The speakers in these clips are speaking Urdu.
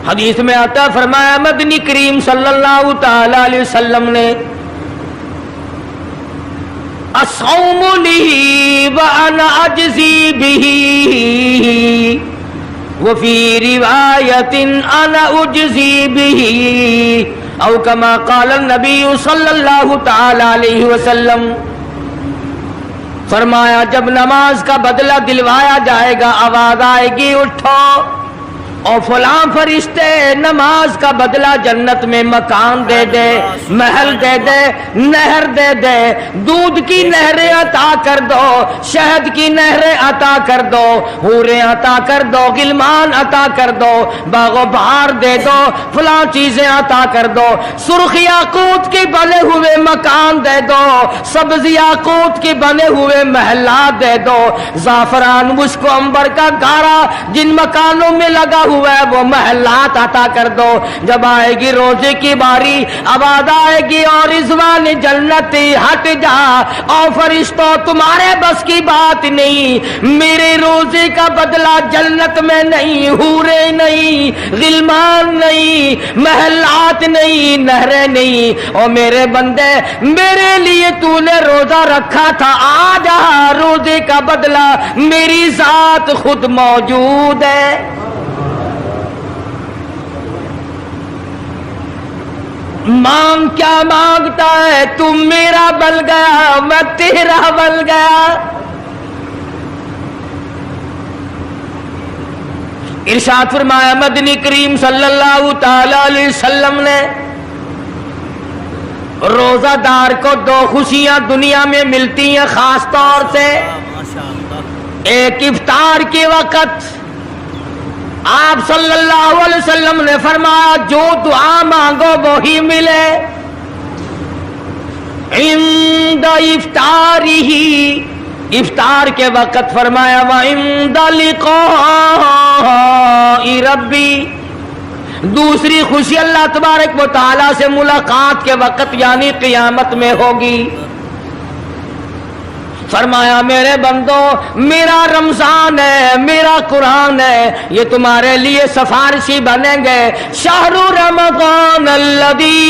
حدیث میں آتا فرمایا مدنی کریم صلی اللہ تعالی علیہ وسلم نے الصوم لی وانا اجزی بہ وفی روایت انا اجزی بہ او کما قال النبی صلی اللہ تعالی علیہ وسلم. فرمایا جب نماز کا بدلہ دلوایا جائے گا آواز آئے گی اٹھو اور فلاں فرشتے نماز کا بدلہ جنت میں مکان دے دے، محل دے دے، نہر دے دے، دودھ کی نہریں عطا کر دو، شہد کی نہریں عطا کر دو، حوریں عطا کر دو، غلمان عطا کر دو، باغ و بہار دے دو، فلاں چیزیں عطا کر دو، سرخ یاقوت کے بنے ہوئے مکان دے دو، سبز یاقوت کے بنے ہوئے محلات دے دو، زعفران مشک و عنبر کا گھارا جن مکانوں میں لگا ہوا ہے وہ محلات عطا کر دو. جب آئے گی روزے کی باری آواز آئے گی اور رضوان جنتی ہٹ جا، اور فرشتوں تمہارے بس کی بات نہیں، میرے روزے کا بدلہ جنت میں نہیں، حوریں نہیں، غلمان نہیں، محلات نہیں، نہریں نہیں، اور میرے بندے میرے لیے تو نے روزہ رکھا تھا، آ جا روزے کا بدلہ میری ذات خود موجود ہے. مانگ کیا مانگتا ہے، تم میرا بل گیا میں تیرا بل گیا. ارشاد فرمایا مدنی کریم صلی اللہ تعالی علیہ وسلم نے روزہ دار کو دو خوشیاں دنیا میں ملتی ہیں خاص طور سے. ایک افطار کے وقت آپ صلی اللہ علیہ وسلم نے فرمایا جو دعا مانگو وہی ملے. عند افطارہ، افطار کے وقت فرمایا وعند لقاء ربی. دوسری خوشی اللہ تبارک و تعالی سے ملاقات کے وقت یعنی قیامت میں ہوگی. فرمایا میرے بندو میرا رمضان ہے، میرا قرآن ہے، یہ تمہارے لیے سفارشی بنیں گے. شہر رمضان الذی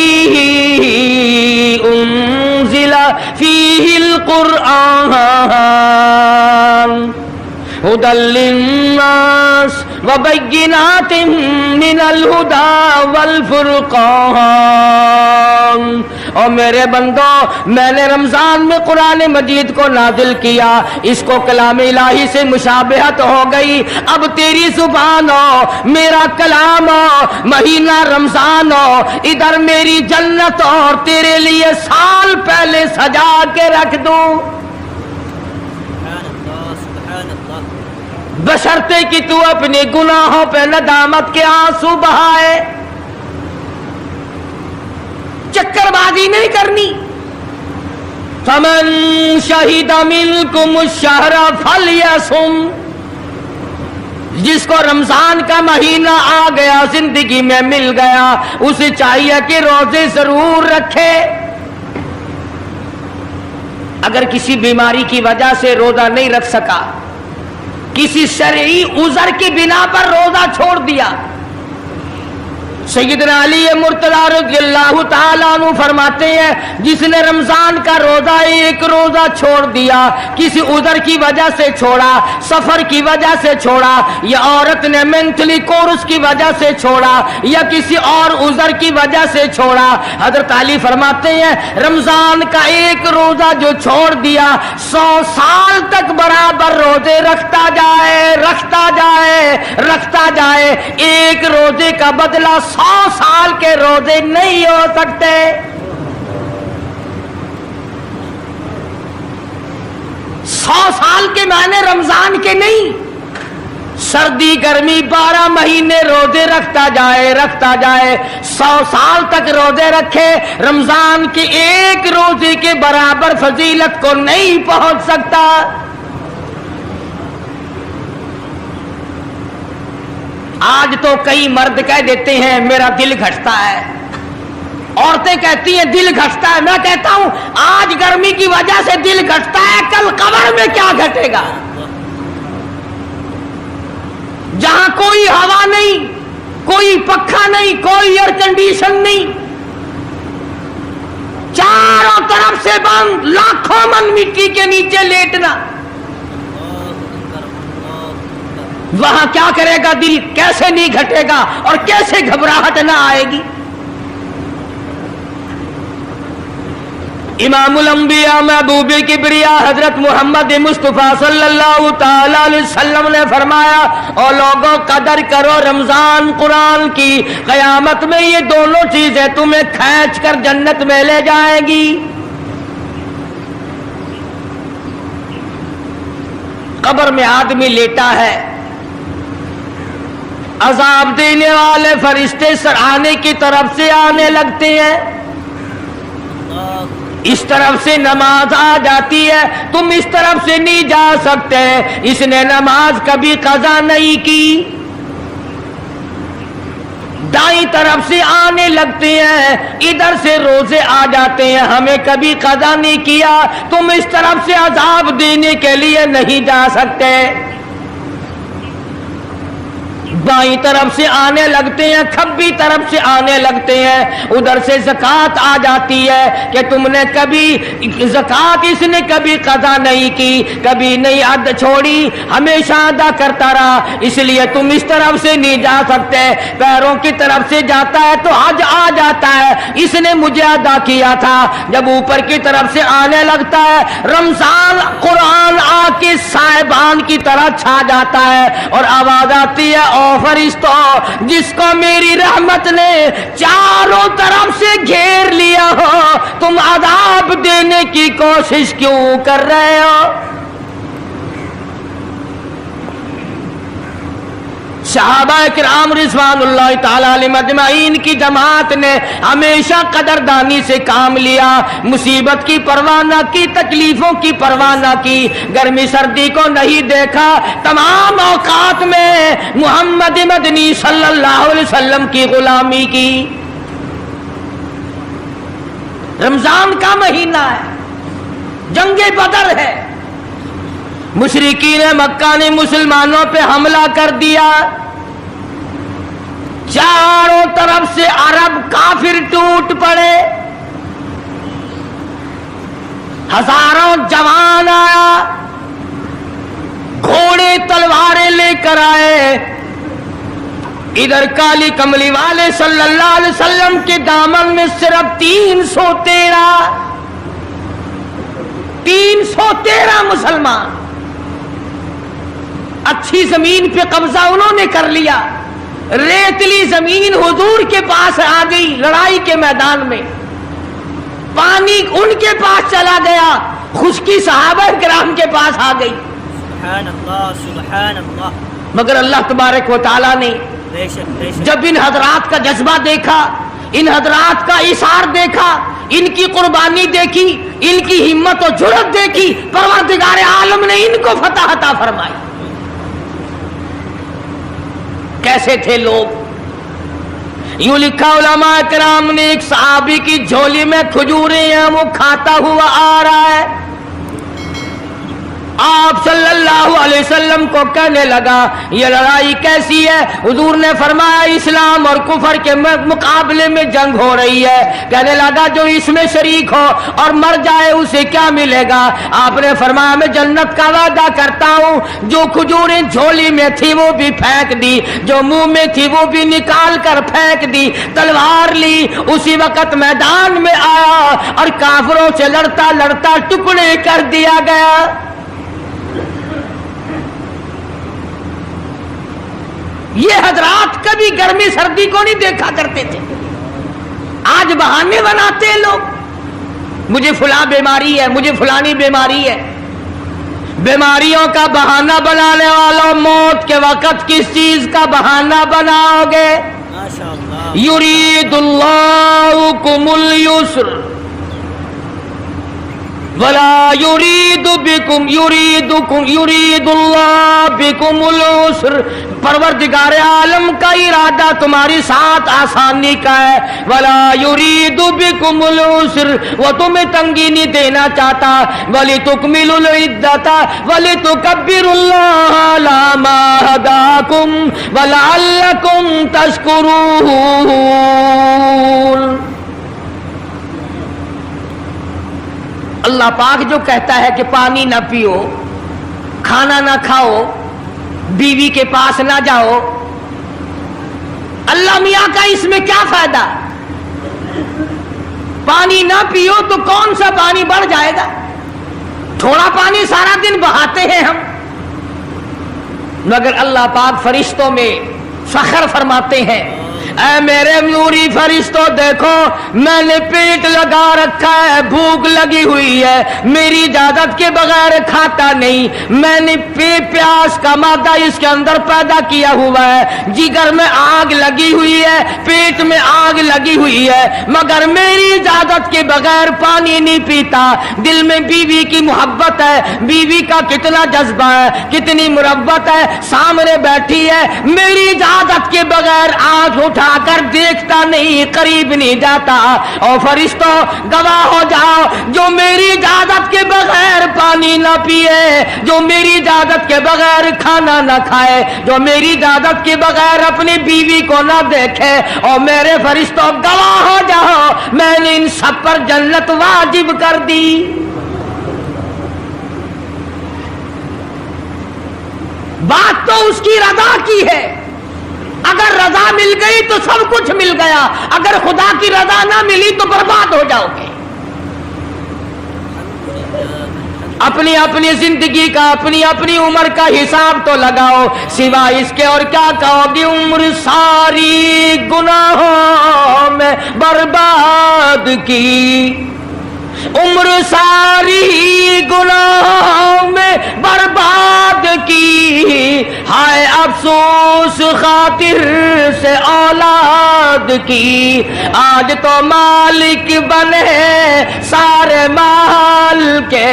انزل فیہ القرآن ہدی للناس وبینات من الہدی والفرقان. اور میرے بندو میں نے رمضان میں قرآن مجید کو نازل کیا، اس کو کلام الہی سے مشابہت ہو گئی. اب تیری زبان ہو، میرا کلام ہو، مہینہ رمضان ہو، ادھر میری جنت اور تیرے لیے سال پہلے سجا کے رکھ دوں. بشرطے کہ تو اپنے گناہوں پہ ندامت کے آنسو بہائے، چکر بازی نہیں کرنی. فمن شہد منکم الشہر فلیصم. جس کو رمضان کا مہینہ آ گیا، زندگی میں مل گیا، اسے چاہیے کہ روزے ضرور رکھے. اگر کسی بیماری کی وجہ سے روزہ نہیں رکھ سکا، کسی شرعی عذر کی بنا پر روزہ چھوڑ دیا، سیدنا علی مرتضی رضی اللہ تعالیٰ عنہ فرماتے ہیں جس نے رمضان کا روزہ ایک روزہ چھوڑ دیا، کسی عذر کی وجہ سے چھوڑا، سفر کی وجہ سے چھوڑا، یا عورت نے مینٹلی کورس کی وجہ سے چھوڑا، یا کسی اور عذر کی وجہ سے چھوڑا، حضرت علی فرماتے ہیں رمضان کا ایک روزہ جو چھوڑ دیا 100 سال تک برابر روزے رکھتا جائے، رکھتا جائے، رکھتا جائے، ایک روزے کا بدلہ 100 سال کے روزے نہیں ہو سکتے. 100 سال کے معنی رمضان کے نہیں. سردی گرمی 12 مہینے روزے رکھتا جائے، رکھتا جائے، 100 سال تک روزے رکھے، رمضان کے ایک روزے کے برابر فضیلت کو نہیں پہنچ سکتا. آج تو کئی مرد کہہ دیتے ہیں میرا دل گھٹتا ہے، عورتیں کہتی ہیں دل گھٹتا ہے. میں کہتا ہوں آج گرمی کی وجہ سے دل گھٹتا ہے، کل قبر میں کیا گھٹے گا؟ جہاں کوئی ہوا نہیں، کوئی پکھا نہیں, کوئی ایئر کنڈیشن نہیں, چاروں طرف سے بند, لاکھوں من مٹی کے نیچے لیٹنا. وہاں کیا کرے گا دل, کیسے نہیں گھٹے گا اور کیسے گھبراہٹ نہ آئے گی. امام الانبیاء محبوب کبریا حضرت محمد مصطفیٰ صلی اللہ تعالی علیہ وسلم نے فرمایا, او لوگوں قدر کرو رمضان قرآن کی, قیامت میں یہ دونوں چیزیں تمہیں کھینچ کر جنت میں لے جائیں گی. قبر میں آدمی لیٹا ہے, عذاب دینے والے فرشتے سرانے کی طرف سے آنے لگتے ہیں, اس طرف سے نماز آ جاتی ہے, تم اس طرف سے نہیں جا سکتے, اس نے نماز کبھی قضا نہیں کی. دائیں طرف سے آنے لگتے ہیں, ادھر سے روزے آ جاتے ہیں, ہمیں کبھی قضا نہیں کیا, تم اس طرف سے عذاب دینے کے لیے نہیں جا سکتے. بائیں طرف سے آنے لگتے ہیں, کھبی طرف سے آنے لگتے ہیں, ادھر سے زکوٰۃ آ جاتی ہے کہ تم نے کبھی زکوٰۃ اس نے کبھی قضا نہیں کی, کبھی نہیں عد چھوڑی, ہمیشہ ادا کرتا رہا, اس لیے تم اس طرف سے نہیں جا سکتے. پیروں کی طرف سے جاتا ہے تو حج آ جاتا ہے, اس نے مجھے ادا کیا تھا. جب اوپر کی طرف سے آنے لگتا ہے, رمضان قرآن آ کے صاحبان کی طرح چھا جاتا ہے اور آواز آتی ہے, او فرشتوں جس کو میری رحمت نے چاروں طرف سے گھیر لیا ہو, تم عذاب دینے کی کوشش کیوں کر رہے ہو. صحابہ کرام رضوان اللہ تعالی علیہم اجمعین کی جماعت نے ہمیشہ قدردانی سے کام لیا, مصیبت کی پرواہ نہ کی, تکلیفوں کی پرواہ نہ کی, گرمی سردی کو نہیں دیکھا, تمام اوقات میں محمد مدنی صلی اللہ علیہ وسلم کی غلامی کی. رمضان کا مہینہ ہے, جنگ بدر ہے, مشرکین مکہ نے مسلمانوں پہ حملہ کر دیا, چاروں طرف سے عرب کافر ٹوٹ پڑے, ہزاروں جوان آیا, گھوڑے تلواریں لے کر آئے, ادھر کالی کملی والے صلی اللہ علیہ وسلم کے دامن میں صرف 313 مسلمان. اچھی زمین پہ قبضہ انہوں نے کر لیا, ریتلی زمین حضور کے پاس آ گئی, لڑائی کے میدان میں پانی ان کے پاس چلا گیا, خشکی صحابہ کرام کے پاس آ گئی. سبحان اللہ سبحان اللہ. مگر اللہ تبارک و تعالیٰ نے جب ان حضرات کا جذبہ دیکھا, ان حضرات کا اثار دیکھا, ان کی قربانی دیکھی, ان کی ہمت و جرأت دیکھی, پروردگار عالم نے ان کو فتح عطا فرمائی. کیسے تھے لوگ؟ یوں لکھا علماء کرام نے, ایک صحابی کی جھولی میں کھجوریں ہیں, وہ کھاتا ہوا آ رہا ہے, آپ صلی اللہ علیہ وسلم کو کہنے لگا یہ لڑائی کیسی ہے؟ حضور نے فرمایا اسلام اور کفر کے مقابلے میں جنگ ہو رہی ہے. کہنے لگا جو اس میں شریک ہو اور مر جائے اسے کیا ملے گا؟ آپ نے فرمایا میں جنت کا وعدہ کرتا ہوں. جو کھجوریں جھولی میں تھی وہ بھی پھینک دی, جو منہ میں تھی وہ بھی نکال کر پھینک دی, تلوار لی, اسی وقت میدان میں آیا اور کافروں سے لڑتا لڑتا ٹکڑے کر دیا گیا. یہ حضرات کبھی گرمی سردی کو نہیں دیکھا کرتے تھے. آج بہانے بناتے ہیں لوگ, مجھے فلاں بیماری ہے, مجھے فلانی بیماری ہے. بیماریوں کا بہانہ بنانے والوں, موت کے وقت کس چیز کا بہانہ بناؤ گے؟ یرید اللہ بکم اليسر, ولا یرید اللہ بکم العسر، پروردگار عالم کا ارادہ تمہاری ساتھ آسانی کا ہے. ولا یرید بکم العسر، وہ تمہیں تنگی نہیں دینا چاہتا. ولتکملوا العدۃ ولتکبروا اللہ علی ما ہداکم ولعلکم تشکرون. اللہ پاک جو کہتا ہے کہ پانی نہ پیو، کھانا نہ کھاؤ، بیوی کے پاس نہ جاؤ، اللہ میاں کا اس میں کیا فائدہ؟ پانی نہ پیو تو کون سا پانی بڑھ جائے گا؟ تھوڑا پانی سارا دن بہاتے ہیں ہم. مگر اللہ پاک فرشتوں میں فخر فرماتے ہیں، اے میرے نوری فرشتوں دیکھو، میں نے پیٹ لگا رکھا ہے، بھوک لگی ہوئی ہے، میری اجازت کے بغیر کھاتا نہیں. میں نے پیاس کا مادہ اس کے اندر پیدا کیا ہوا ہے، جگر میں آگ لگی ہوئی ہے، پیٹ میں آگ لگی ہوئی ہے، مگر میری اجازت کے بغیر پانی نہیں پیتا. دل میں بیوی کی محبت ہے، بیوی کا کتنا جذبہ ہے، کتنی مربت ہے، سامنے بیٹھی ہے، میری اجازت کے بغیر آنکھ اٹھا کر دیکھتا نہیں، قریب نہیں جاتا. اور فرشتوں گواہ ہو جاؤ، جو میری اجازت کے بغیر پانی نہ پیے، جو میری اجازت کے بغیر کھانا نہ کھائے، جو میری اجازت کے بغیر اپنی بیوی کو نہ دیکھے، اور میرے فرشتوں گواہ ہو جاؤ، میں نے ان سب پر جنت واجب کر دی. بات تو اس کی رضا کی ہے. اگر رضا مل گئی تو سب کچھ مل گیا، اگر خدا کی رضا نہ ملی تو برباد ہو جاؤ گے. اپنی اپنی زندگی کا، اپنی اپنی عمر کا حساب تو لگاؤ، سوا اس کے اور کیا کہو گی؟ عمر ساری گناہوں میں برباد کی، عمر ساری گناہوں میں برباد کی، ہائے افسوس خاطر سے اولاد کی. آج تو مالک بنے سارے مال کے،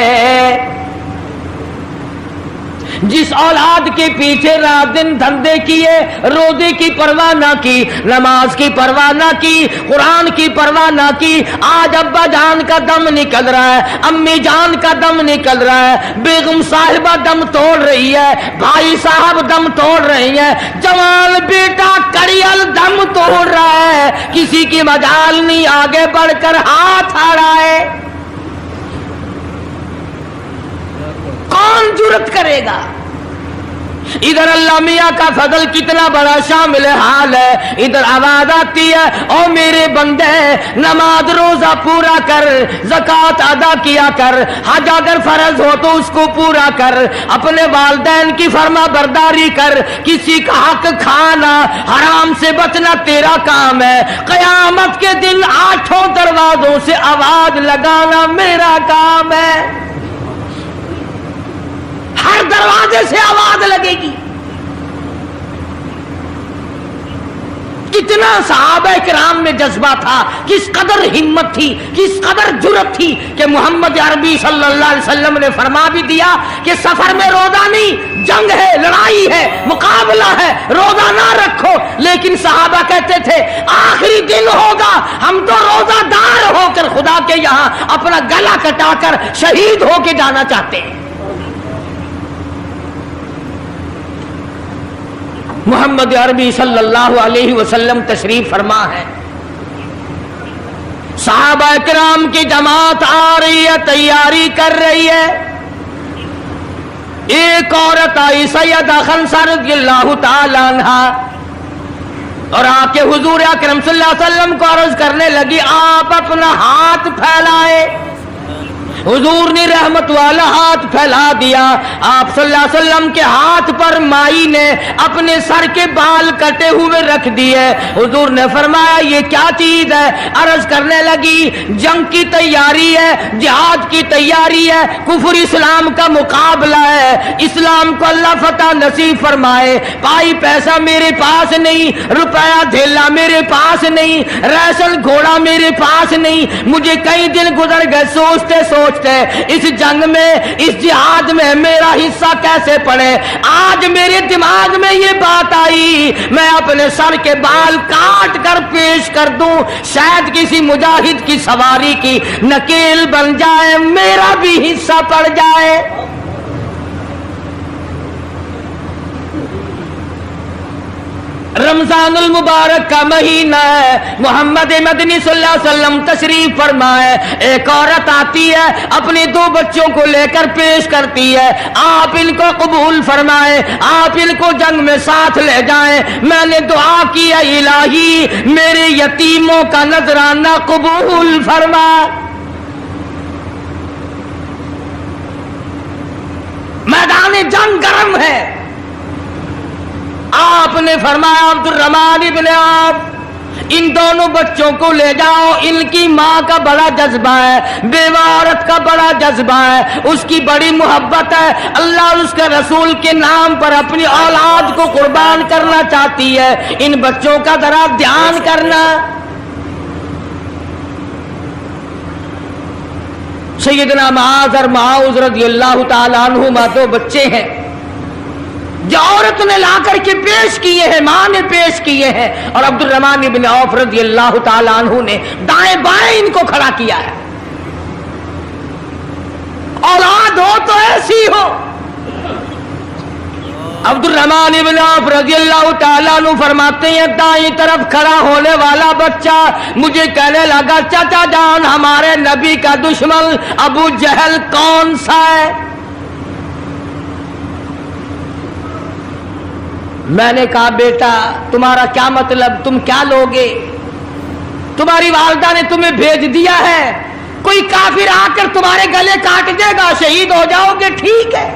جس اولاد کے پیچھے رات دن دھندے کیے، روزے کی پرواہ نہ کی، نماز کی پرواہ نہ کی، قرآن کی پرواہ نہ کی، آج ابا جان کا دم نکل رہا ہے، امی جان کا دم نکل رہا ہے، بیگم صاحبہ دم توڑ رہی ہے، بھائی صاحب دم توڑ رہی ہیں، جوان بیٹا کڑیل دم توڑ رہا ہے، کسی کی مجال نہیں آگے بڑھ کر ہاتھ آ رہا ہے. کون جرت کرے گا؟ ادھر اللہ میاں کا فضل کتنا بڑا شامل حال ہے، ادھر آواز آتی ہے، او میرے بندے نماز روزہ پورا کر، زکوٰۃ ادا کیا کر، حج اگر فرض ہو تو اس کو پورا کر، اپنے والدین کی فرما برداری کر، کسی کا حق کھانا، حرام سے بچنا تیرا کام ہے. قیامت کے دن 8 دروازوں سے آواز لگانا میرا کام ہے. ہر دروازے سے آواز لگے گی. کتنا صحابہ کرام میں جذبہ تھا، کس قدر ہمت تھی، کس قدر جرت تھی کہ محمد عربی صلی اللہ علیہ وسلم نے فرما بھی دیا کہ سفر میں روزہ نہیں، جنگ ہے، لڑائی ہے، مقابلہ ہے، روزہ نہ رکھو. لیکن صحابہ کہتے تھے آخری دن ہوگا، ہم تو روزہ دار ہو کر خدا کے یہاں اپنا گلا کٹا کر شہید ہو کے جانا چاہتے ہیں. محمد عربی صلی اللہ علیہ وسلم تشریف فرما ہے، صحابہ کرام کی جماعت آ رہی ہے، تیاری کر رہی ہے. ایک عورت آئی سیدہ خنسہ رضی اللہ تعالی عنہا، اور آ کے حضور اکرم صلی اللہ علیہ وسلم کو عرض کرنے لگی آپ اپنا ہاتھ پھیلائے. حضور نے رحمت والا ہاتھ پھیلا دیا. آپ صلی اللہ علیہ وسلم کے ہاتھ پر مائی نے اپنے سر کے بال کٹے ہوئے رکھ دیے. حضور نے فرمایا یہ کیا چیز ہے؟ عرض کرنے لگی جنگ کی تیاری ہے، جہاد کی تیاری ہے، کفر اسلام کا مقابلہ ہے، اسلام کو اللہ فتح نصیب فرمائے. بھائی پیسہ میرے پاس نہیں، روپیہ دھیلا قافلہ میرے پاس نہیں, ریشل گھوڑا میرے پاس نہیں. مجھے کئی دن گزر گئے سوچتے سوچتے اس جنگ میں, اس جہاد میں میرا حصہ کیسے پڑے. آج میرے دماغ میں یہ بات آئی, میں اپنے سر کے بال کاٹ کر پیش کر دوں, شاید کسی مجاہد کی سواری کی نکیل بن جائے, میرا بھی حصہ پڑ جائے. رمضان المبارک کا مہینہ ہے, محمد مدنی صلی اللہ علیہ وسلم تشریف فرمائے. ایک عورت آتی ہے, اپنے 2 بچوں کو لے کر پیش کرتی ہے, آپ ان کو قبول فرمائے, آپ ان کو جنگ میں ساتھ لے جائیں. میں نے دعا کی ہے الہی میرے یتیموں کا نذرانہ قبول فرما. میدان جنگ گرم ہے. آپ نے فرمایا عبد الرحمن ابن عوف, ان دونوں بچوں کو لے جاؤ, ان کی ماں کا بڑا جذبہ ہے, بیوہ عورت کا بڑا جذبہ ہے, اس کی بڑی محبت ہے, اللہ اور اس کے رسول کے نام پر اپنی اولاد کو قربان کرنا چاہتی ہے, ان بچوں کا ذرا دھیان کرنا. سیدنا معاذ اور معاذ رضی اللہ تعالیٰ عنہما 2 بچے ہیں جو عورت نے لا کر کے پیش کیے ہیں, ماں نے پیش کیے ہیں, اور عبد الرحمن ابن عوف رضی اللہ تعالیٰ عنہ نے دائیں بائیں ان کو کھڑا کیا ہے. اولاد ہو تو ایسی ہو. عبد الرحمن ابن عوف رضی اللہ تعالیٰ عنہ فرماتے ہیں دائیں طرف کھڑا ہونے والا بچہ مجھے کہنے لگا چچا جان ہمارے نبی کا دشمن ابو جہل کون سا ہے. میں نے کہا بیٹا تمہارا کیا مطلب, تم کیا لوگے, تمہاری والدہ نے تمہیں بھیج دیا ہے, کوئی کافر آ کر تمہارے گلے کاٹ دے گا, شہید ہو جاؤ گے, ٹھیک ہے.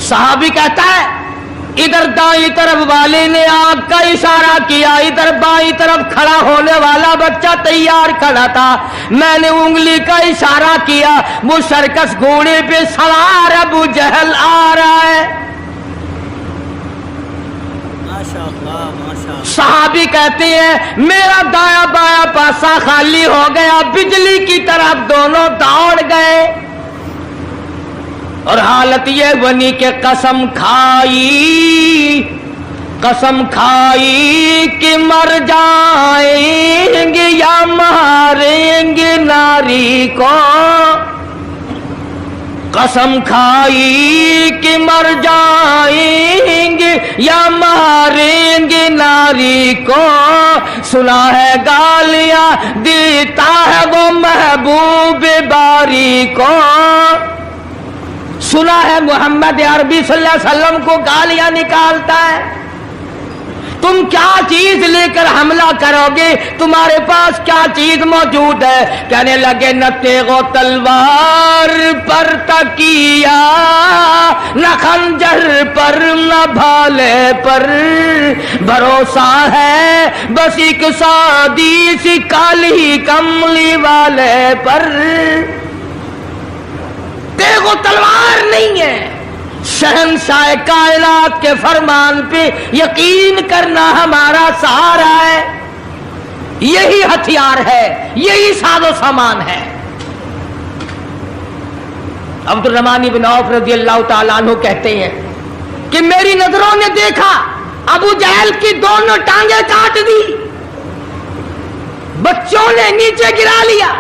صحابی کہتا ہے ادھر دائیں طرف والے نے آنکھ کا اشارہ کیا, ادھر بائیں طرف کھڑا ہونے والا بچہ تیار کھڑا تھا, میں نے انگلی کا اشارہ کیا, وہ سرکس گھوڑے پہ سوار ابو جہل آ رہا ہے. صحابی کہتے ہیں میرا دایاں بایاں پاسا خالی ہو گیا, بجلی کی طرف دونوں دوڑ گئے, اور حالت یہ بنی کہ قسم کھائی کہ مر جائیں گے یا ماریں گے ناری کو, قسم کھائی کہ مر جائیں گے یا ماریں گے ناری کو. سنا ہے گالیاں دیتا ہے وہ محبوب باری کو, سنا ہے محمد عربی صلی اللہ علیہ وسلم کو گالیاں نکالتا ہے. تم کیا چیز لے کر حملہ کرو گے, تمہارے پاس کیا چیز موجود ہے. کہنے لگے نہ تیغ و تلوار پر تکیا, نہ خنجر پر, نہ بھالے پر, بھروسہ ہے بس ایک سادی سی کالی کملی والے پر. تیغ و تلوار نہیں ہے, شہنشاہ کائنات کے فرمان پہ یقین کرنا ہمارا سہارا ہے, یہی ہتھیار ہے, یہی ساز و سامان ہے. عبد الرحمن بن عوف رضی اللہ تعالیٰ عنہ کہتے ہیں کہ میری نظروں نے دیکھا ابو جہل کی دونوں ٹانگیں کاٹ دی, بچوں نے نیچے گرا لیا,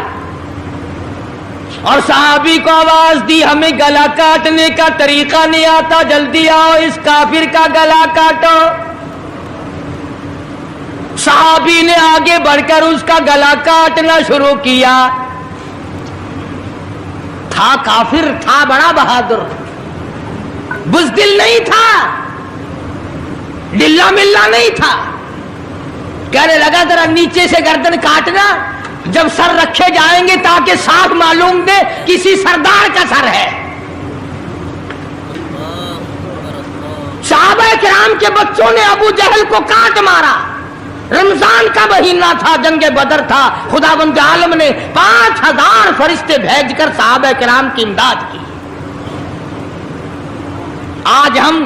اور صحابی کو آواز دی ہمیں گلا کاٹنے کا طریقہ نہیں آتا, جلدی آؤ اس کافر کا گلا کاٹو. صحابی نے آگے بڑھ کر اس کا گلا کاٹنا شروع کیا. تھا کافر, تھا بڑا بہادر, بزدل نہیں تھا, ڈلا ملا نہیں تھا. کہنے لگا ذرا نیچے سے گردن کاٹنا, جب سر رکھے جائیں گے تاکہ صاف معلوم دے کسی سردار کا سر ہے. صحابہ کرام کے بچوں نے ابو جہل کو کاٹ مارا. رمضان کا مہینہ تھا, جنگ بدر تھا, خداوند عالم نے 5000 فرشتے بھیج کر صحابہ کرام کی امداد کی. آج ہم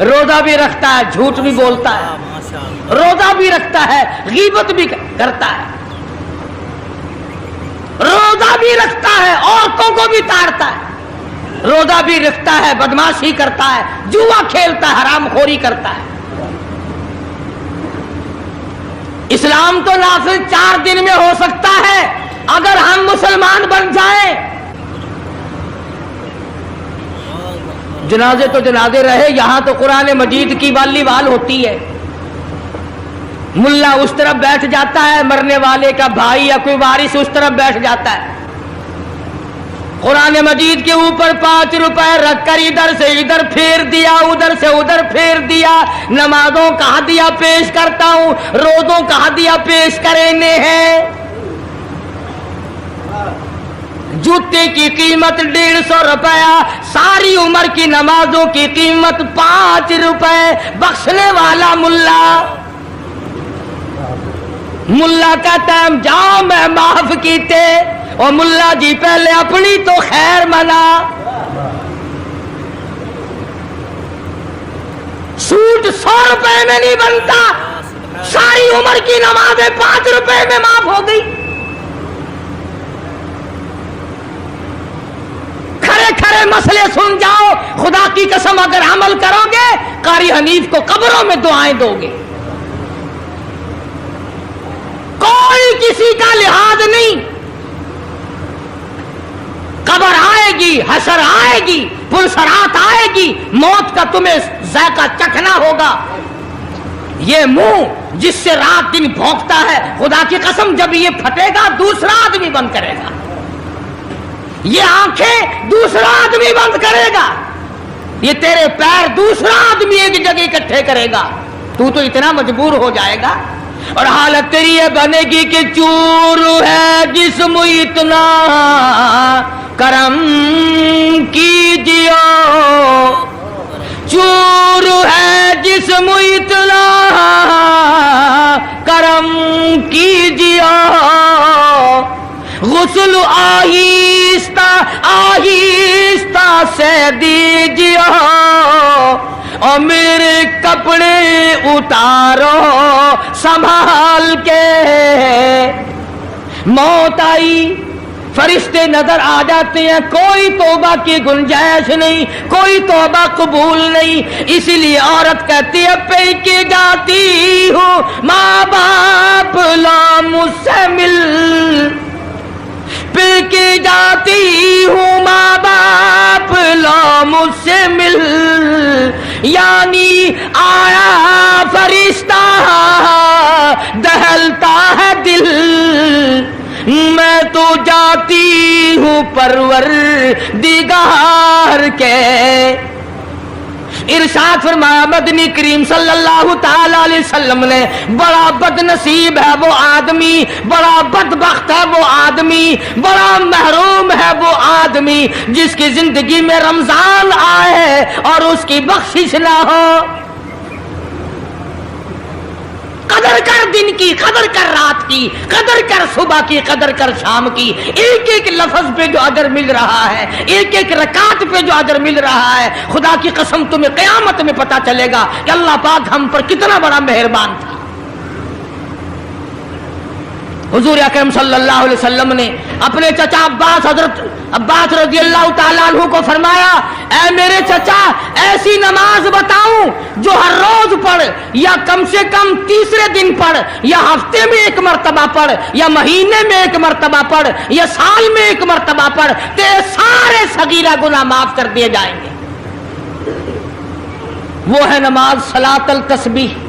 روزہ بھی رکھتا ہے، جھوٹ بھی بولتا ہے، ماشاء اللہ روزہ بھی رکھتا ہے، غیبت بھی کرتا ہے، روزہ بھی رکھتا ہے، عورتوں کو بھی تاڑتا ہے، روزہ بھی رکھتا ہے، بدماشی کرتا ہے، جوا کھیلتا ہے، حرام خوری کرتا ہے۔ اسلام تو نافذ 4 دن میں ہو سکتا ہے اگر ہم مسلمان بن جائیں۔ جنازے تو جنازے رہے، یہاں تو قرآن مجید کی والی وال ہوتی ہے، ملا اس طرف بیٹھ جاتا ہے، مرنے والے کا بھائی یا کوئی وارث اس طرف بیٹھ جاتا ہے، قرآن مجید کے اوپر 5 روپے رکھ کر ادھر سے ادھر پھیر دیا، ادھر سے ادھر پھیر دیا، نمازوں کا ہدیہ پیش کرتا ہوں، روزوں کا ہدیہ پیش کرنے ہیں، جوتے کی قیمت 150 روپیہ، ساری عمر کی نمازوں کی قیمت 5 روپے، بخشنے والا ملا کہتا ہے جاؤ میں معاف کیتے، اور ملا جی پہلے اپنی تو خیر منا، سوٹ 100 روپے میں نہیں بنتا، ساری عمر کی نمازیں 5 روپے میں معاف ہو گئی۔ کھڑے کھڑے مسئلے سن جاؤ، خدا کی قسم اگر عمل کرو گے قاری حنیف کو قبروں میں دعائیں دو گے، کوئی کسی کا لحاظ نہیں، قبر آئے گی، حشر آئے گی، پلسرات آئے گی، موت کا تمہیں ذائقہ چکھنا ہوگا۔ یہ منہ جس سے رات دن بھونکتا ہے، خدا کی قسم جب یہ پھٹے گا دوسرا آدمی بند کرے گا، یہ آنکھیں دوسرا آدمی بند کرے گا، یہ تیرے پیر دوسرا آدمی ایک جگہ اکٹھے کرے گا، تو اتنا مجبور ہو جائے گا، اور حالت تیری یہ بنے گی کہ چور ہے جسم اتنا کرم کیجیے، چور ہے جسم اتنا کرم کیجیے، غسل آہستہ آہستہ سے دیجیے، اور میرے کپڑے اتارو سنبھال کے، موت آئی، فرشتے نظر آ جاتے ہیں، کوئی توبہ کی گنجائش نہیں، کوئی توبہ قبول نہیں، اسی لیے عورت کہتی ہے پہ کے جاتی ہوں ماں باپ لا مجھ سے مل، پہ کے جاتی ہوں ماں باپ لا مجھ سے مل، یعنی آیا فرشتہ دہلتا ہے دل، میں تو جاتی ہوں پروردگار کے۔ ارشاد فرمایا مدنی کریم صلی اللہ تعالی علیہ وسلم نے، بڑا بد نصیب ہے وہ آدمی، بڑا بدبخت ہے وہ آدمی، بڑا محروم ہے وہ آدمی جس کی زندگی میں رمضان آئے اور اس کی بخشش نہ ہو۔ قدر کر دن کی، قدر کر رات کی، قدر کر صبح کی، قدر کر شام کی، ایک ایک لفظ پہ جو اجر مل رہا ہے، ایک ایک رکعت پہ جو اجر مل رہا ہے، خدا کی قسم تمہیں قیامت میں پتا چلے گا کہ اللہ پاک ہم پر کتنا بڑا مہربان تھا۔ حضور اکرم صلی اللہ علیہ وسلم نے اپنے چچا عباس، حضرت عباس رضی اللہ تعالیٰ عنہ کو فرمایا، اے میرے چچا ایسی نماز بتاؤں جو ہر روز پڑھ، یا کم سے کم تیسرے دن پڑھ، یا ہفتے میں 1 مرتبہ پڑھ، یا مہینے میں 1 مرتبہ پڑھ، یا سال میں 1 مرتبہ پڑھ، تیرے سارے صغیرہ گناہ معاف کر دیے جائیں گے۔ وہ ہے نماز صلاۃ التسبیح،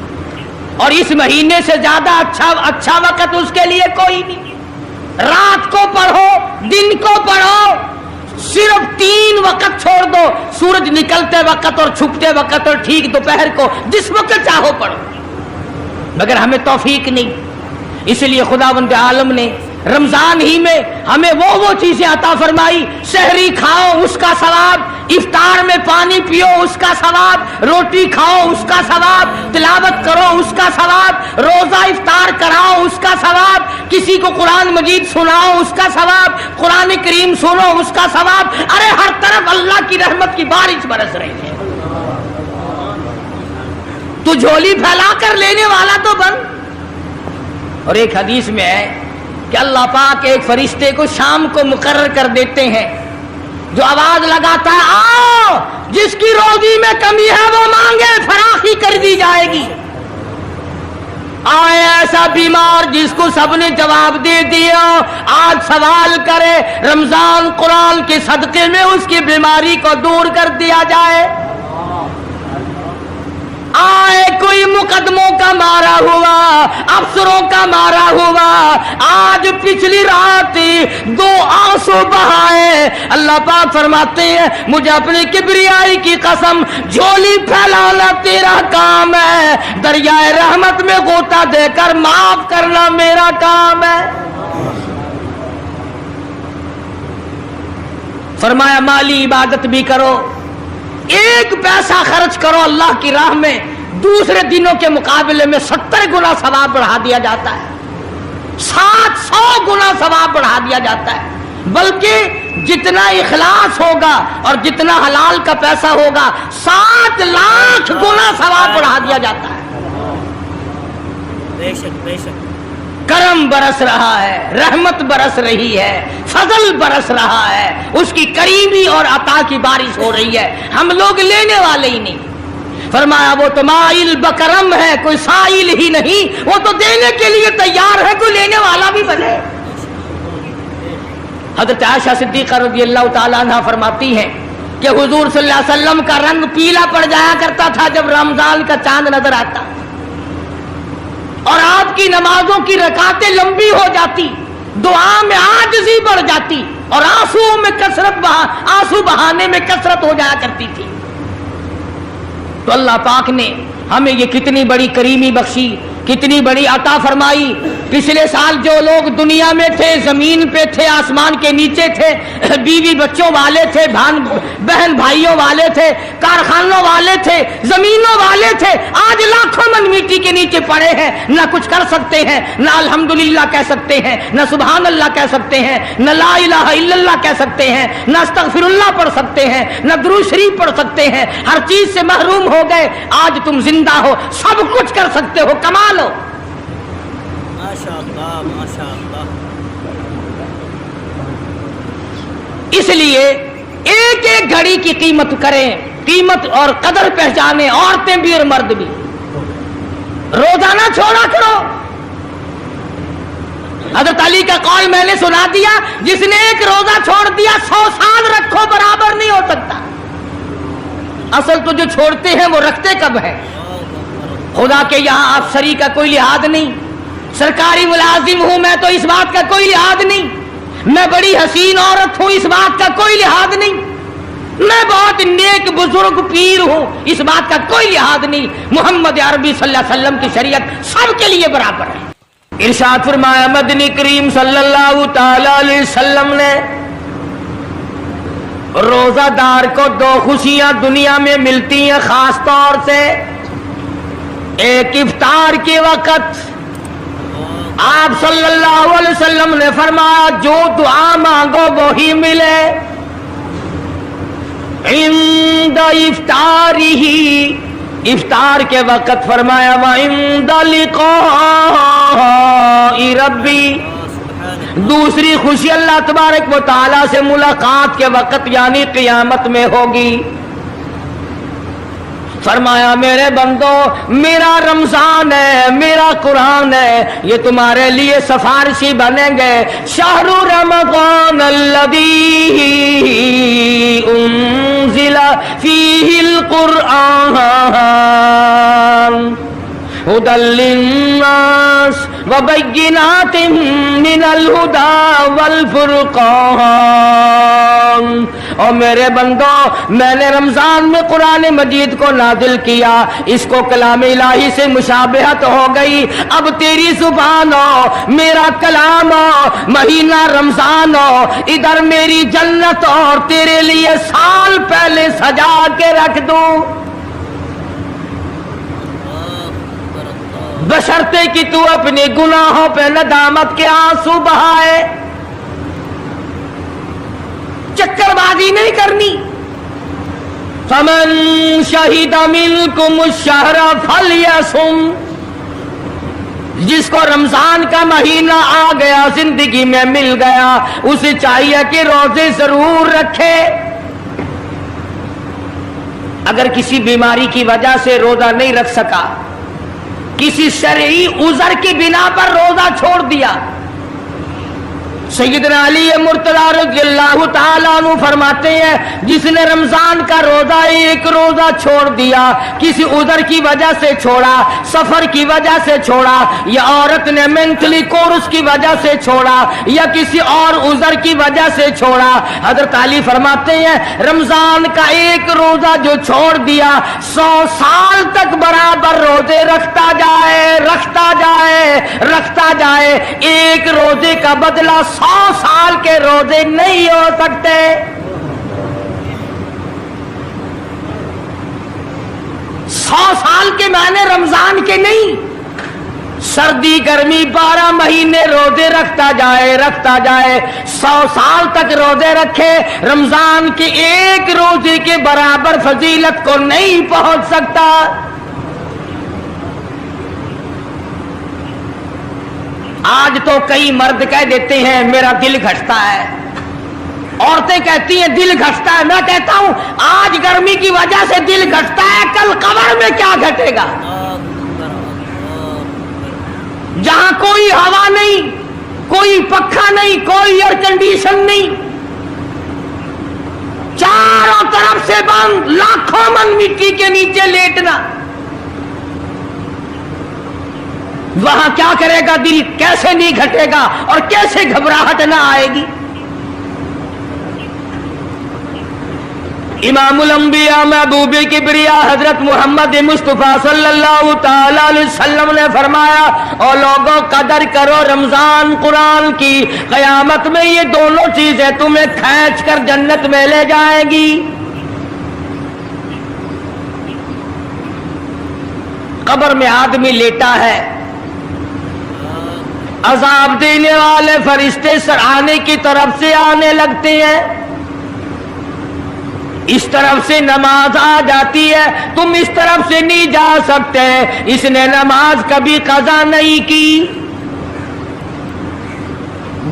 اور اس مہینے سے زیادہ اچھا وقت اس کے لیے کوئی نہیں۔ رات کو پڑھو، دن کو پڑھو، صرف 3 وقت چھوڑ دو، سورج نکلتے وقت اور چھپتے وقت اور ٹھیک دوپہر کو، جس وقت چاہو پڑھو، مگر ہمیں توفیق نہیں۔ اس لیے خداوند عالم نے رمضان ہی میں ہمیں وہ چیزیں عطا فرمائی، سحری کھاؤ اس کا ثواب، افطار میں پانی پیو اس کا ثواب، روٹی کھاؤ اس کا ثواب، تلاوت کرو اس کا ثواب، روزہ افطار کراؤ اس کا ثواب، کسی کو قرآن مجید سناؤ اس کا ثواب، قرآن کریم سنو اس کا ثواب۔ ارے ہر طرف اللہ کی رحمت کی بارش برس رہی ہے۔ تو جھولی پھیلا کر لینے والا تو بن۔ اور ایک حدیث میں ہے کہ اللہ پاک ایک فرشتے کو شام کو مقرر کر دیتے ہیں جو آواز لگاتا ہے آؤ جس کی روزی میں کمی ہے وہ مانگے فراخی کر دی جائے گی۔ آئے ایسا بیمار جس کو سب نے جواب دے دیا آج سوال کرے رمضان قرآن کے صدقے میں اس کی بیماری کو دور کر دیا جائے۔ آئے کوئی مقدموں کا مارا ہوا افسروں کا مارا ہوا آج پچھلی رات 2 آنسو بہائے، اللہ پاک فرماتے ہیں مجھے اپنی کبریائی کی قسم جھولی پھیلانا تیرا کام ہے، دریائے رحمت میں غوطہ دے کر معاف کرنا میرا کام ہے۔ فرمایا مالی عبادت بھی کرو، ایک پیسہ خرچ کرو اللہ کی راہ میں دوسرے دنوں کے مقابلے میں 70 گنا ثواب بڑھا دیا جاتا ہے، 700 گنا ثواب بڑھا دیا جاتا ہے، بلکہ جتنا اخلاص ہوگا اور جتنا حلال کا پیسہ ہوگا 7 لاکھ گنا ثواب بڑھا دیا جاتا ہے۔ بے شک بے شک کرم برس رہا ہے، رحمت برس رہی ہے، فضل برس رہا ہے، اس کی کریمی اور عطا کی بارش ہو رہی ہے، ہم لوگ لینے والے ہی نہیں۔ فرمایا وہ تو مائل بکرم ہے، کوئی سائل ہی نہیں، وہ تو دینے کے لیے تیار ہے، کوئی لینے والا بھی بنے۔ حضرت عائشہ صدیقہ رضی اللہ تعالیٰ عنہ فرماتی ہیں کہ حضور صلی اللہ علیہ وسلم کا رنگ پیلا پڑ جایا کرتا تھا جب رمضان کا چاند نظر آتا، اور آپ کی نمازوں کی رکعتیں لمبی ہو جاتی، دعا میں عاجزی بڑھ جاتی، اور آنسو بہانے میں کثرت ہو جایا کرتی تھی۔ تو اللہ پاک نے ہمیں یہ کتنی بڑی کریمی بخشی، کتنی بڑی عطا فرمائی۔ پچھلے سال جو لوگ دنیا میں تھے، زمین پہ تھے، آسمان کے نیچے تھے، بیوی بچوں والے تھے، بہن بھائیوں والے تھے، کارخانوں والے تھے، زمینوں والے تھے، آج لاکھوں من مٹی کے نیچے پڑے ہیں، نہ کچھ کر سکتے ہیں، نہ الحمدللہ کہہ سکتے ہیں، نہ سبحان اللہ کہہ سکتے ہیں، نہ لا الہ الا اللہ کہہ سکتے ہیں، نہ استغفر اللہ پڑھ سکتے ہیں، نہ درود شریف پڑھ سکتے ہیں، ہر چیز سے محروم ہو گئے۔ آج تم زندہ ہو، سب کچھ کر سکتے ہو، کمال ہو۔ ماشاء اللہ ماشاء اللہ۔ اس لیے ایک ایک گھڑی کی قیمت کریں، قیمت اور قدر پہچانیں، عورتیں بھی اور مرد بھی۔ روزانہ چھوڑا کرو۔ حضرت علی کا قول میں نے سنا دیا، جس نے ایک روزہ چھوڑ دیا 100 سال رکھو برابر نہیں ہو سکتا۔ اصل تو جو چھوڑتے ہیں وہ رکھتے کب ہے؟ خدا کے یہاں افسری کا کوئی لحاظ نہیں، سرکاری ملازم ہوں میں تو اس بات کا کوئی لحاظ نہیں، میں بڑی حسین عورت ہوں اس بات کا کوئی لحاظ نہیں، میں بہت نیک بزرگ پیر ہوں اس بات کا کوئی لحاظ نہیں۔ محمد عربی صلی اللہ علیہ وسلم کی شریعت سب کے لیے برابر ہے۔ ارشاد فرمایا مدنی کریم صلی اللہ تعالی علیہ وسلم نے روزہ دار کو 2 خوشیاں دنیا میں ملتی ہیں خاص طور سے۔ ایک افطار کے وقت آپ صلی اللہ علیہ وسلم نے فرمایا جو دعا مانگو وہی ملے۔ عند افطارہ، افطار کے وقت فرمایا وعند لقاء ربی۔ دوسری خوشی اللہ تبارک و تعالی سے ملاقات کے وقت یعنی قیامت میں ہوگی۔ فرمایا میرے بندو میرا رمضان ہے، میرا قرآن ہے، یہ تمہارے لیے سفارشی بنیں گے۔ شہر رمضان الذی انزل فیہ القرآن ہدی للناس وبینات من الہدی والفرقان۔ اور میرے بندو میں نے رمضان میں قرآن مجید کو نازل کیا، اس کو کلام الہی سے مشابہت ہو گئی، اب تیری زبان ہو، میرا کلام ہو، مہینہ رمضان ہو، ادھر میری جنت اور تیرے لیے سال پہلے سجا کے رکھ دوں، بشرطے کہ تو اپنے گناہوں پہ ندامت کے آنسو بہائے۔ چکر بازی نہیں کرنی، فمن شہد منکم الشہر فلیصم، جس کو رمضان کا مہینہ آ گیا، زندگی میں مل گیا، اسے چاہیے کہ روزے ضرور رکھے۔ اگر کسی بیماری کی وجہ سے روزہ نہیں رکھ سکا، کسی شرعی عذر کی بنا پر روزہ چھوڑ دیا، سیدنا علی مرتضی رضی اللہ تعالیٰ عنہ فرماتے ہیں جس نے رمضان کا روزہ ایک روزہ چھوڑ دیا، کسی عذر کی وجہ سے چھوڑا، سفر کی وجہ سے چھوڑا، یا عورت نے مینٹلی کورس کی وجہ سے چھوڑا، یا کسی اور عذر کی وجہ سے چھوڑا، حضرت علی فرماتے ہیں رمضان کا ایک روزہ جو چھوڑ دیا 100 سال تک برابر روزے رکھتا جائے، رکھتا جائے، رکھتا جائے، ایک روزے کا بدلہ 100 سال کے روزے نہیں ہو سکتے۔ سو سال کے معنی رمضان کے نہیں، سردی گرمی 12 مہینے روزے رکھتا جائے، رکھتا جائے، 100 سال تک روزے رکھے، رمضان کے ایک روزے کے برابر فضیلت کو نہیں پہنچ سکتا۔ آج تو کئی مرد کہہ دیتے ہیں میرا دل گھٹتا ہے، عورتیں کہتی ہیں دل گھٹتا ہے، میں کہتا ہوں آج گرمی کی وجہ سے دل گھٹتا ہے، کل قبر میں کیا گھٹے گا؟ جہاں کوئی ہوا نہیں، کوئی پنکھا نہیں، کوئی ایئر کنڈیشن نہیں، چاروں طرف سے بند، لاکھوں من مٹی کے نیچے لیٹنا، وہاں کیا کرے گا دل؟ کیسے نہیں گھٹے گا اور کیسے گھبراہٹ نہ آئے گی؟ امام الانبیاء محبوب کبریا حضرت محمد مصطفیٰ صلی اللہ تعالی علیہ وسلم نے فرمایا او لوگوں قدر کرو رمضان قرآن کی، قیامت میں یہ دونوں چیزیں تمہیں کھینچ کر جنت میں لے جائیں گی۔ قبر میں آدمی لیٹا ہے، عذاب دینے والے فرشتے سرانے کی طرف سے آنے لگتے ہیں، اس طرف سے نماز آ جاتی ہے، تم اس طرف سے نہیں جا سکتے، اس نے نماز کبھی قضا نہیں کی۔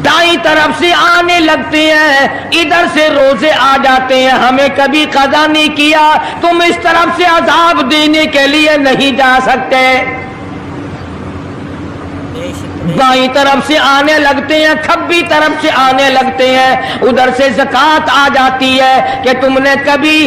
دائیں طرف سے آنے لگتے ہیں، ادھر سے روزے آ جاتے ہیں، ہمیں کبھی قضا نہیں کیا، تم اس طرف سے عذاب دینے کے لیے نہیں جا سکتے۔ بائیں طرف سے آنے لگتے ہیں، کھبی طرف سے آنے لگتے ہیں، ادھر سے زکوٰۃ آ جاتی ہے کہ تم نے کبھی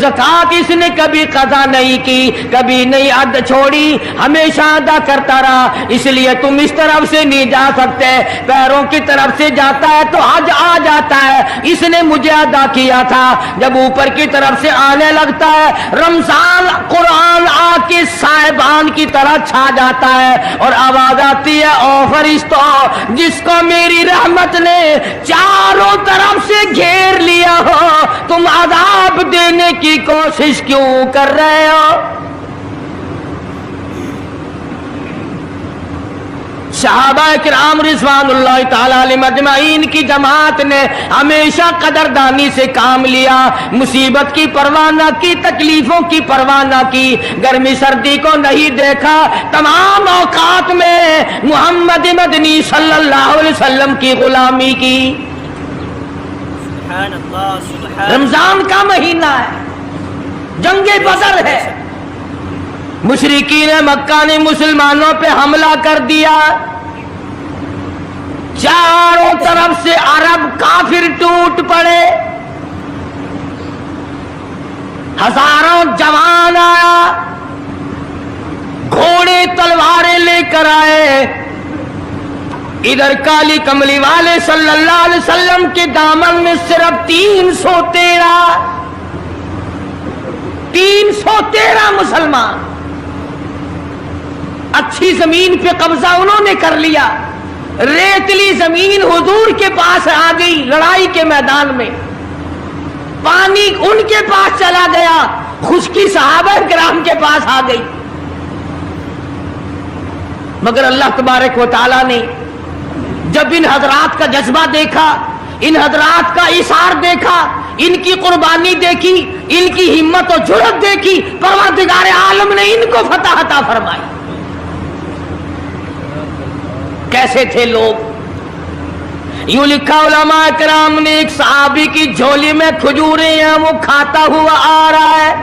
زکوٰۃ اس نے کبھی قضا نہیں کی، کبھی نہیں ادا چھوڑی، ہمیشہ ادا کرتا رہا، اس لیے تم اس طرف سے نہیں جا سکتے۔ پیروں کی طرف سے جاتا ہے تو حج آ جاتا ہے، اس نے مجھے ادا کیا تھا۔ جب اوپر کی طرف سے آنے لگتا ہے، رمضان قرآن آ کے صاحبان کی طرح چھا جاتا ہے اور آواز آتی ہے او فرشتوں، جس کو میری رحمت نے چاروں طرف سے گھیر لیا ہو، تم عذاب دینے کی کوشش کیوں کر رہے ہو؟ صحابہ کرام رضوان اللہ تعالی علیہم اجمعین کی جماعت نے ہمیشہ قدردانی سے کام لیا، مصیبت کی پرواہ نہ کی، تکلیفوں کی پرواہ نہ کی، گرمی سردی کو نہیں دیکھا، تمام اوقات میں محمد مدنی صلی اللہ علیہ وسلم کی غلامی کی۔ سبحان اللہ، سبحان رمضان کا مہینہ ہے، جنگ بدر ہے، مشرکین مکہ نے مسلمانوں پہ حملہ کر دیا، چاروں طرف سے عرب کافر ٹوٹ پڑے، ہزاروں جوان آیا، گھوڑے تلواریں لے کر آئے، ادھر کالی کملی والے صلی اللہ علیہ وسلم کے دامن میں صرف 313 مسلمان، اچھی زمین پہ قبضہ انہوں نے کر لیا، ریتلی زمین حضور کے پاس آ گئی، لڑائی کے میدان میں پانی ان کے پاس چلا گیا، خشکی صحابہ کرام کے پاس آ گئی، مگر اللہ تبارک و تعالی نے جب ان حضرات کا جذبہ دیکھا، ان حضرات کا اثار دیکھا، ان کی قربانی دیکھی، ان کی ہمت و جرأت دیکھی، پروردگار عالم نے ان کو فتح عطا فرمائی۔ کیسے تھے لوگ؟ یوں لکھا علماء کرام نے، ایک صحابی کی جھولی میں کھجوریں ہیں، وہ کھاتا ہوا آ رہا ہے،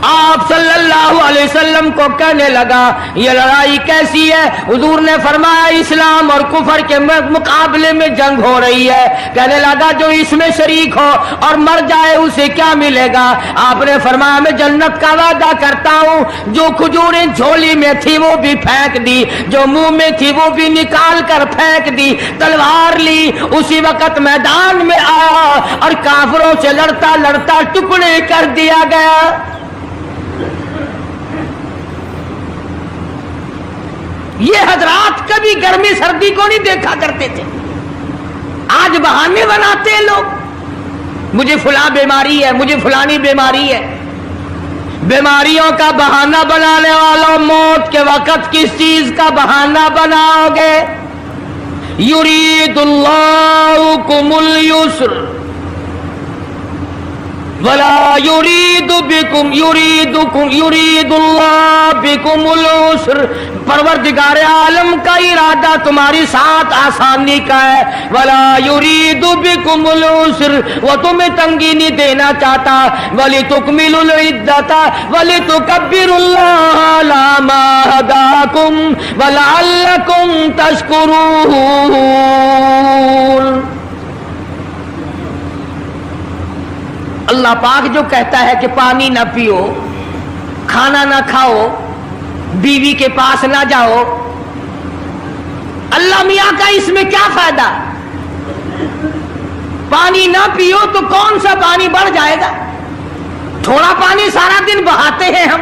آپ صلی اللہ علیہ وسلم کو کہنے لگا یہ لڑائی کیسی ہے؟ حضور نے فرمایا اسلام اور کفر کے مقابلے میں جنگ ہو رہی ہے۔ کہنے لگا جو اس میں شریک ہو اور مر جائے اسے کیا ملے گا؟ آپ نے فرمایا میں جنت کا وعدہ کرتا ہوں۔ جو کھجوریں جھولی میں تھی وہ بھی پھینک دی، جو منہ میں تھی وہ بھی نکال کر پھینک دی، تلوار لی، اسی وقت میدان میں آیا اور کافروں سے لڑتا لڑتا ٹکڑے کر دیا گیا۔ یہ حضرات کبھی گرمی سردی کو نہیں دیکھا کرتے تھے، آج بہانے بناتے ہیں لوگ، مجھے فلاں بیماری ہے، مجھے فلانی بیماری ہے۔ بیماریوں کا بہانہ بنانے والوں، موت کے وقت کس چیز کا بہانہ بناؤ گے؟ یرید اللہ بکم اليسر ولا یرید بکم یرید اللہ بکم العسر۔ پروردگار عالم کا ارادہ تمہاری ساتھ آسانی کا ہے، ولا یرید بکم العسر، وہ تمہیں تنگی نہیں دینا چاہتا، ولتکملوا العدۃ ولتکبروا اللہ علی ما ہداکم ولعلکم تشکرون۔ اللہ پاک جو کہتا ہے کہ پانی نہ پیو، کھانا نہ کھاؤ، بیوی کے پاس نہ جاؤ، اللہ میاں کا اس میں کیا فائدہ؟ پانی نہ پیو تو کون سا پانی بڑھ جائے گا؟ تھوڑا پانی سارا دن بہاتے ہیں ہم،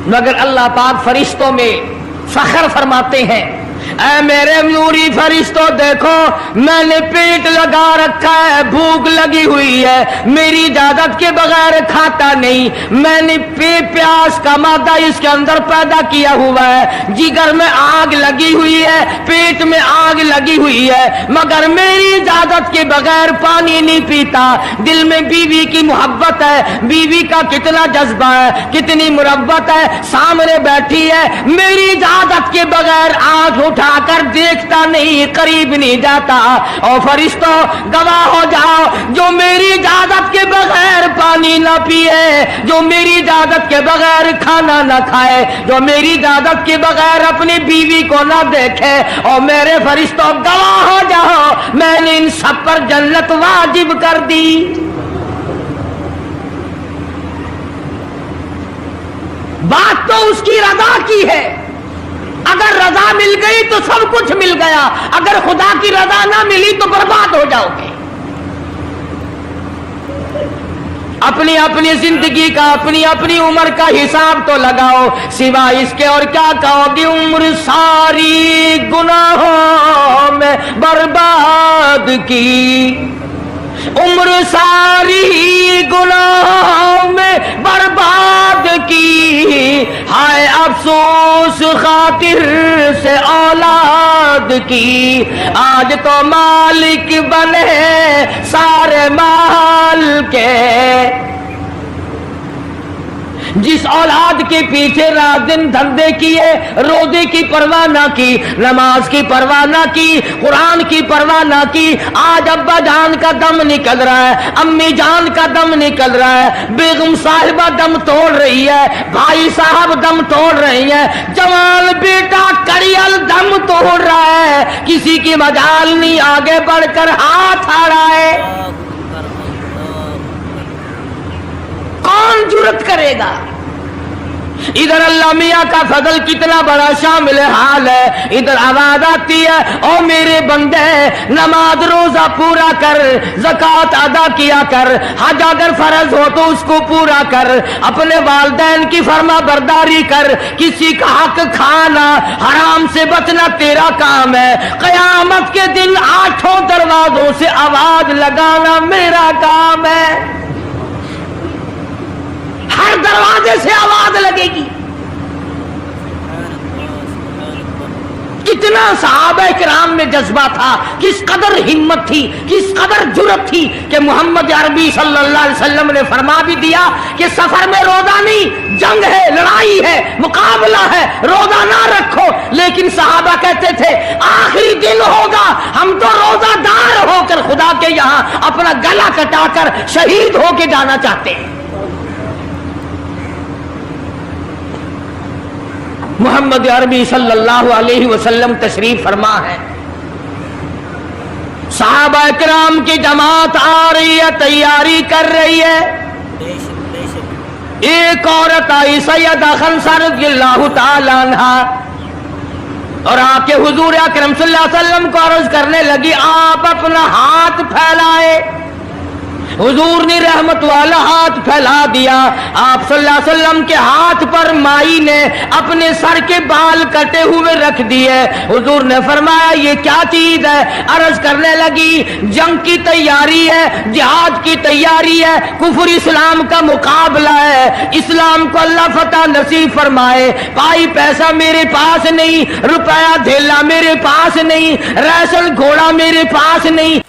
مگر اللہ پاک فرشتوں میں فخر فرماتے ہیں، اے میرے نوری فرشتوں دیکھو میں نے پیٹ لگا رکھا ہے، بھوک لگی ہوئی ہے، میری اجازت کے بغیر کھاتا نہیں، میں نے پیاس کا مادہ اس کے اندر پیدا کیا ہوا ہے، جگر میں آگ لگی ہوئی ہے، پیٹ میں آگ لگی ہوئی ہے، مگر میری اجازت کے بغیر پانی نہیں پیتا۔ دل میں بیوی کی محبت ہے، بیوی کا کتنا جذبہ ہے، کتنی مربت ہے، سامنے بیٹھی ہے، میری اجازت کے بغیر آنکھ اٹھا کر دیکھتا نہیں، قریب نہیں جاتا۔ اور فرشتوں گواہ ہو جاؤ، جو میری اجازت کے بغیر پانی نہ پیے، جو میری اجازت کے بغیر کھانا نہ کھائے، جو میری اجازت کے بغیر اپنی بیوی کو نہ دیکھے، اور میرے فرشتوں گواہ ہو جاؤ میں نے ان سب پر جنت واجب کر دی۔ بات تو اس کی رضا کی ہے، اگر رضا مل گئی تو سب کچھ مل گیا، اگر خدا کی رضا نہ ملی تو برباد ہو جاؤ گے۔ اپنی اپنی زندگی کا، اپنی اپنی عمر کا حساب تو لگاؤ، سوا اس کے اور کیا کہو گی؟ عمر ساری گناہوں میں برباد کی، عمر ساری گناہوں میں برباد کی، ہائے افسوس خاطر سے اولاد کی، آج تو مالک بنے سارے مال کے، جس اولاد کے پیچھے رات دن دھندے کیے، روزے کی پرواہ نہ کی، نماز کی پرواہ نہ کی، قرآن کی پرواہ نہ کی، آج ابا جان کا دم نکل رہا ہے، امی جان کا دم نکل رہا ہے، بیگم صاحبہ دم توڑ رہی ہے، بھائی صاحب دم توڑ رہی ہے، جوان بیٹا کڑیل دم توڑ رہا ہے، کسی کی مجال نہیں آگے بڑھ کر ہاتھ آ رہا ہے۔ کون جرأت کرے گا؟ ادھر اللہ میاں کا فضل کتنا بڑا شامل حال ہے، ادھر آواز آتی ہے او میرے بندے نماز روزہ پورا کر، زکوٰۃ ادا کیا کر، حج اگر فرض ہو تو اس کو پورا کر، اپنے والدین کی فرما برداری کر، کسی کا حق کھانا، حرام سے بچنا تیرا کام ہے، قیامت کے دن 8 دروازوں سے آواز لگانا میرا کام ہے، ہر دروازے سے آواز لگے گی۔ کتنا صحابہ کرام میں جذبہ تھا، کس قدر ہمت تھی، کس قدر جرأت تھی کہ محمد عربی صلی اللہ علیہ وسلم نے فرما بھی دیا کہ سفر میں روزہ نہیں، جنگ ہے، لڑائی ہے، مقابلہ ہے، روزہ نہ رکھو. لیکن صحابہ کہتے تھے آخری دن ہوگا، ہم تو روزہ دار ہو کر خدا کے یہاں اپنا گلا کٹا کر شہید ہو کے جانا چاہتے ہیں. محمد عربی صلی اللہ علیہ وسلم تشریف فرما ہے، صحابہ کرام کی جماعت آ رہی ہے، تیاری کر رہی ہے. بے شک بے شک. ایک عورت آئی سیدہ خنسہ رضی اللہ تعالی عنہا اور آ کے حضور اکرم صلی اللہ علیہ وسلم کو عرض کرنے لگی آپ اپنا ہاتھ پھیلائے. حضور نے رحمت والا ہاتھ پھیلا دیا. آپ صلی اللہ علیہ وسلم کے ہاتھ پر مائی نے اپنے سر کے بال کٹے ہوئے رکھ دیے. حضور نے فرمایا یہ کیا چیز ہے؟ عرض کرنے لگی جنگ کی تیاری ہے، جہاد کی تیاری ہے، کفر اسلام کا مقابلہ ہے، اسلام کو اللہ فتح نصیب فرمائے. پائی پیسہ میرے پاس نہیں، روپیہ دھیلا میرے پاس نہیں، ریشن گھوڑا میرے پاس نہیں،